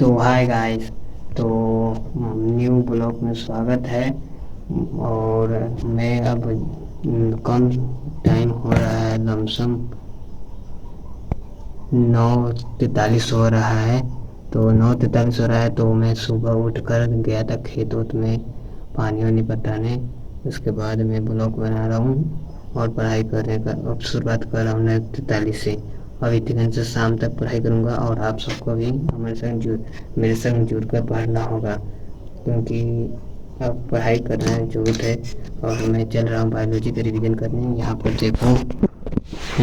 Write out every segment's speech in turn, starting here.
तो hi guys. तो new blog में स्वागत है। और मैं अब कम टाइम हो रहा है, लमसम 9:43 हो रहा है। तो 9:43 हो रहा है, तो मैं सुबह उठकर गया था खेत वेत में पानी वानी पटाने। उसके बाद मैं ब्लॉग बना रहा हूँ और पढ़ाई करने का अब शुरुआत कर रहा हूँ 9:43 से। अब इतने दिन से शाम तक पढ़ाई करूँगा और आप सबको भी मेरे संग जुड़ कर पढ़ना होगा, क्योंकि अब पढ़ाई करना जरूरत है। और मैं चल रहा हूँ बायोलॉजी का रिवीजन करने। यहाँ पर देखो,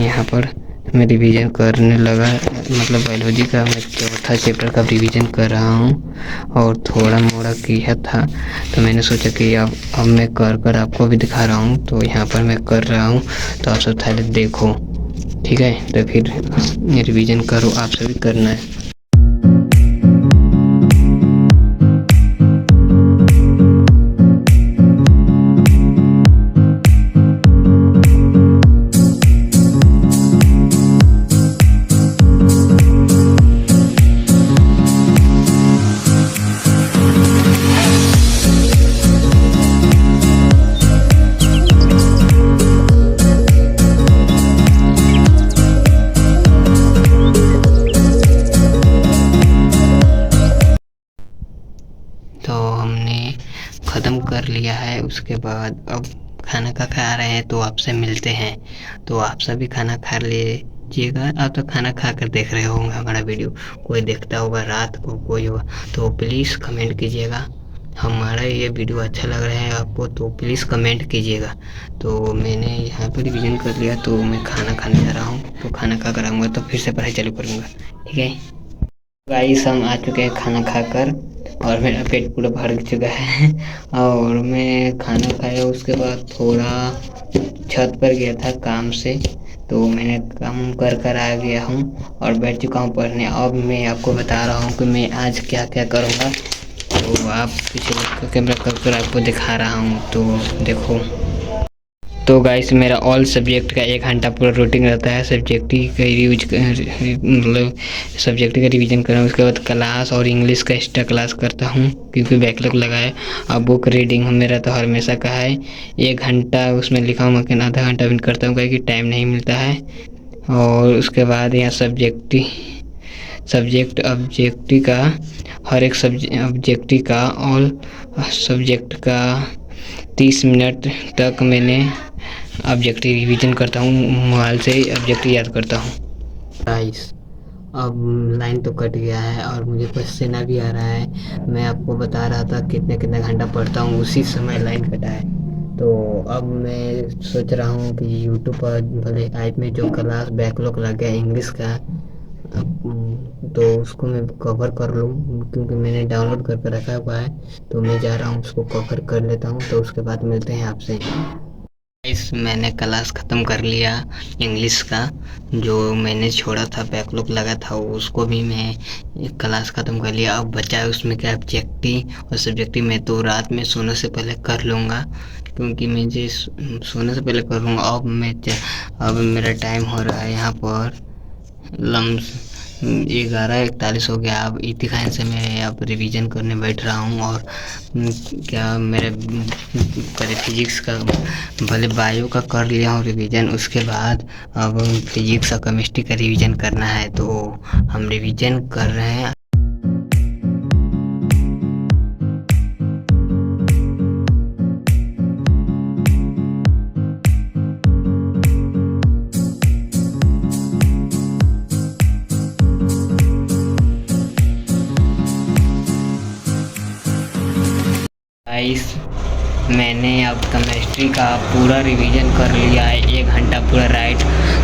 यहाँ पर मैं रिवीजन करने लगा, मतलब बायोलॉजी का मैं चौथा चैप्टर का रिवीजन कर रहा हूँ और थोड़ा मोड़ा किया था। तो मैंने सोचा कि अब मैं कर आपको भी दिखा रहा हूँ। तो यहाँ पर मैं कर रहा हूँ, तो आप सब पहले देखो, ठीक है? तो फिर रिवीजन करो, आप सभी करना है। तो हमने ख़त्म कर लिया है। उसके बाद अब खाना का खा रहे हैं, तो आपसे मिलते हैं। तो आप सभी खाना खा लीजिएगा। आप तो खाना खा कर देख रहे होंगे हमारा वीडियो, कोई देखता होगा रात को, कोई होगा, तो प्लीज़ कमेंट कीजिएगा। हमारा ये वीडियो अच्छा लग रहा है आपको, तो प्लीज़ कमेंट कीजिएगा। तो मैंने यहाँ पर रिवीजन कर लिया, तो मैं खाना खाने जा रहा हूँ। तो खाना खा कर आऊँगा तो फिर से पढ़ाई चालू करूँगा, ठीक है? गाइस, हम आ चुके हैं खाना खाकर और मेरा पेट पूरा भर चुका है। और मैं खाना खाया, उसके बाद थोड़ा छत पर गया था काम से, तो मैंने काम कर आ गया हूँ और बैठ चुका हूँ पढ़ने। अब मैं आपको बता रहा हूँ कि मैं आज क्या क्या करूँगा। तो आप पीछे कैमरा कर आपको दिखा रहा हूँ, तो देखो। तो गाइस, मेरा ऑल सब्जेक्ट का 1 घंटा पूरा रूटीन रहता है। सब्जेक्ट का यूज मतलब सब्जेक्ट का रिवीजन कर रहा हूँ। उसके बाद क्लास और इंग्लिश का एक्स्ट्रा क्लास करता हूँ, क्योंकि बैकलॉग लगा है। अब बुक रीडिंग मेरा तो हमेशा का है, 1 घंटा उसमें लिखा हूँ, लेकिन आधा घंटा भी करता हूँ क्योंकि टाइम नहीं मिलता है। और उसके बाद यहाँ सब्जेक्ट ऑब्जेक्टिव का, हर एक ऑब्जेक्टिव का, ऑल सब्जेक्ट का 30 मिनट तक मैंने ऑब्जेक्टिव रिवीजन करता हूँ। मोबाइल से ऑब्जेक्टिव याद करता हूँ। गाइस, अब लाइन तो कट गया है और मुझे पसीना भी आ रहा है। मैं आपको बता रहा था कितने कितने घंटा पढ़ता हूँ, उसी समय लाइन कटा है। तो अब मैं सोच रहा हूँ कि यूट्यूब पर भले ऐप में जो क्लास बैकलॉग लग गया इंग्लिश का, तो उसको मैं कवर कर लूँ, क्योंकि मैंने डाउनलोड करके रखा हुआ है। तो मैं जा रहा हूँ, उसको कवर कर लेता हूँ। तो उसके बाद मिलते हैं आपसे। मैंने क्लास ख़त्म कर लिया इंग्लिश का, जो मैंने छोड़ा था, बैकलॉग लगा था, उसको भी मैं क्लास ख़त्म कर लिया। अब बचा है उसमें क्या, ऑब्जेक्टिव और सब्जेक्टिव। मैं तो रात में सोने से पहले कर लूँगा, क्योंकि मुझे सोने से पहले कर लूँगा। अब मेरा टाइम हो रहा है यहाँ पर लम्स 11:41 हो गया। अब इतनी खान से मैं अब रिवीजन करने बैठ रहा हूँ। और क्या मेरे पहले फिजिक्स का, भले बायो का कर लिया हूँ रिवीजन, उसके बाद अब फिजिक्स और केमिस्ट्री का रिवीजन करना है। तो हम रिवीजन कर रहे हैं। गाइस, मैंने अब केमिस्ट्री का पूरा रिवीजन कर लिया है, 1 घंटा पूरा राइट,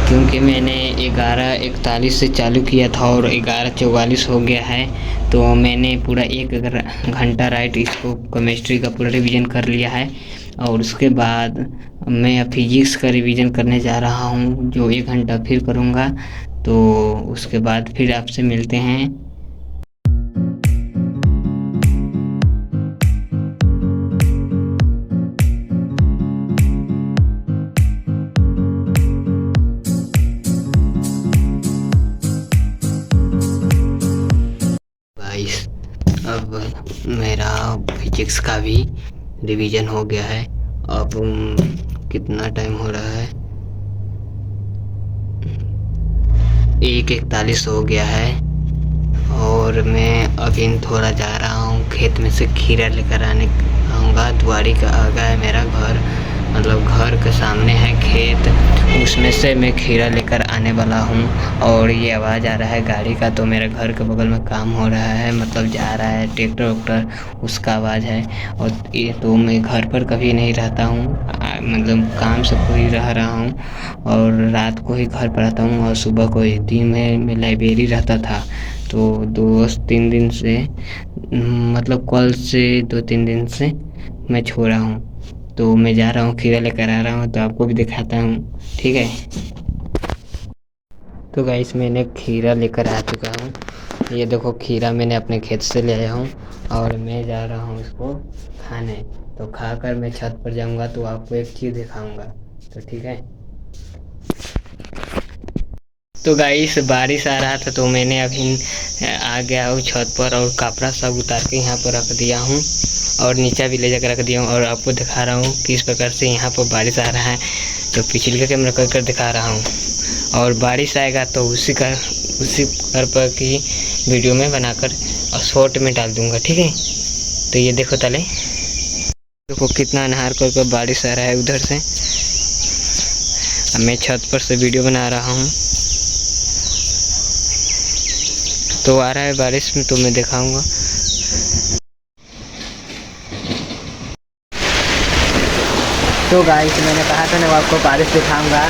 क्योंकि मैंने 11:41 से चालू किया था और 11:44 हो गया है। तो मैंने पूरा 1 घंटा राइट इसको केमिस्ट्री का पूरा रिवीजन कर लिया है। और उसके बाद मैं फिजिक्स का रिवीजन करने जा रहा हूँ, जो 1 घंटा फिर करूँगा। तो उसके बाद फिर आपसे मिलते हैं। गाइस, अब मेरा फिजिक्स का भी रिवीजन हो गया है। अब कितना टाइम हो रहा है, 1:41 हो गया है। और मैं अभी थोड़ा जा रहा हूँ खेत में से खीरा लेकर आने आऊँगा। द्वारी का आगा है मेरा घर, मतलब घर के सामने है खेत, उसमें से मैं खीरा लेकर आने वाला हूँ। और ये आवाज़ आ रहा है गाड़ी का, तो मेरे घर के बगल में काम हो रहा है, मतलब जा रहा है ट्रैक्टर वैक्टर, उसका आवाज़ है। और ये तो मैं घर पर कभी नहीं रहता हूँ, मतलब काम से कोई रहा हूँ, और रात को ही घर पर आता हूँ और सुबह को ही। दिन में मैं लाइब्रेरी रहता था, तो 2-3 दिन से, मतलब कल से 2-3 दिन से मैं छोड़ा हूँ। तो मैं जा रहा हूँ, खीरा लेकर आ रहा हूँ, तो आपको भी दिखाता हूँ, ठीक है। तो गाइस, मैंने खीरा लेकर आ चुका हूँ। ये देखो खीरा मैंने अपने खेत से ले आया हूँ, और मैं जा रहा हूँ इसको खाने। तो खाकर मैं छत पर जाऊँगा, तो आपको एक चीज़ दिखाऊँगा, तो ठीक है। तो गाइस, बारिश आ रहा था, तो मैंने अभी आ गया हूँ छत पर, और कपड़ा सब उतार के यहाँ पर रख दिया हूँ, और नीचे भी ले जाकर रख दिया हूँ। और आपको दिखा रहा हूँ किस प्रकार से यहाँ पर बारिश आ रहा है, तो पिछले कैमरा कर दिखा रहा हूँ। और बारिश आएगा तो उसी पर की वीडियो में बनाकर और शॉर्ट में डाल दूँगा, ठीक है। तो ये देखो तले, देखो कितना नहार कर बारिश आ रहा है उधर से। अब मैं छत पर से वीडियो बना रहा हूँ, तो आ रहा है बारिश में, तो मैं दिखाऊंगा। तो गाइस, मैंने कहा था ना आपको बारिश दिखाऊंगा,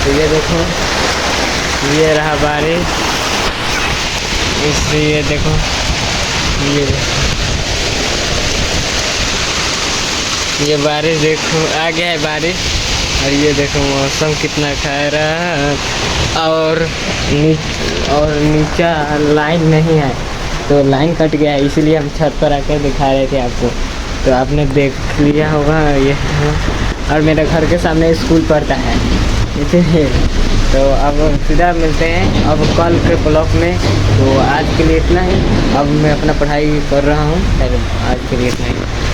तो ये देखो, ये रहा बारिश। इसलिए देखो, ये बारिश देखो, आ गया है बारिश। और ये देखो मौसम कितना खरा है, और नीचा लाइन नहीं है, तो लाइन कट गया है, इसीलिए हम छत पर आकर दिखा रहे थे आपको। तो आपने देख लिया होगा ये, और मेरे घर के सामने स्कूल पढ़ता है, इसीलिए। तो अब सीधा मिलते हैं अब कल के ब्लॉग में। तो आज के लिए इतना ही, अब मैं अपना पढ़ाई कर रहा हूँ, आज के लिए इतना ही।